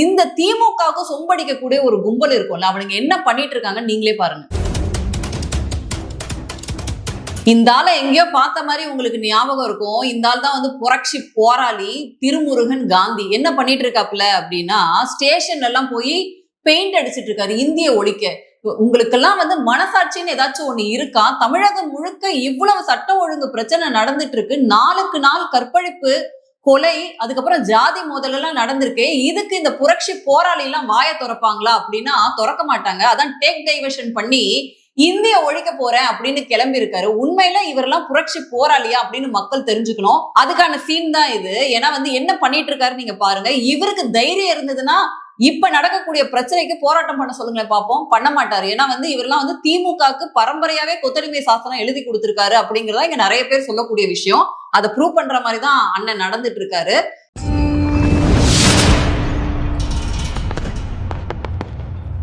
இந்த திமுகவுக்கு சொம்படிக்கக்கூடிய ஒரு கும்பல் இருக்கும்ல, அவனுங்க என்ன பண்ணிட்டு இருக்காங்க நீங்களே பாருங்க. இந்த ஆளை எங்கேயோ பார்த்த மாதிரி உங்களுக்கு ஞாபகம் இருக்கும். இந்த ஆள் தான் வந்து புரட்சி போராளி திருமுருகன் காந்தி. என்ன பண்ணிட்டு இருக்காப்புல அப்படின்னா, ஸ்டேஷன்ல எல்லாம் போய் பெயிண்ட் அடிச்சிட்டு இருக்காரு இந்திய ஒழிக்க. உங்களுக்கெல்லாம் வந்து மனசாட்சின்னு ஏதாச்சும் ஒண்ணு இருக்கா? தமிழகம் முழுக்க இவ்வளவு சட்ட ஒழுங்கு பிரச்சனை நடந்துட்டு இருக்கு. நாளுக்கு நாள் கற்பழிப்பு, கொலை, அதுக்கப்புறம் ஜாதி மோதல் எல்லாம் நடந்திருக்கு. இதுக்கு இந்த புரட்சி போராளி எல்லாம் வாய திறப்பாங்களா அப்படின்னா திறக்க மாட்டாங்க. அதான் டேக் டைவர்ஷன் பண்ணி இந்திய ஒழிக்க போறேன் அப்படின்னு கிளம்பி இருக்காரு. உண்மையில இவரெல்லாம் புரட்சி போராளியா அப்படின்னு மக்கள் தெரிஞ்சுக்கணும். அதுக்கான சீன் தான் இது. ஏன்னா வந்து என்ன பண்ணிட்டு இருக்காரு நீங்க பாருங்க. இவருக்கு தைரியம் இருந்ததுன்னா இப்ப நடக்கக்கூடிய பிரச்சனைக்கு போராட்டம் பண்ண சொல்லுங்க பாப்போம். பண்ண மாட்டாரு. ஏன்னா வந்து இவரெல்லாம் வந்து திமுகவுக்கு பரம்பரையாவே கொத்தடிமை சாசனம் எழுதி கொடுத்திருக்காரு அப்படிங்கறதா இங்க நிறைய பேர் சொல்லக்கூடிய விஷயம். அதை ப்ரூவ் பண்ற மாதிரி தான் அண்ணன் நடந்துட்டு இருக்காரு.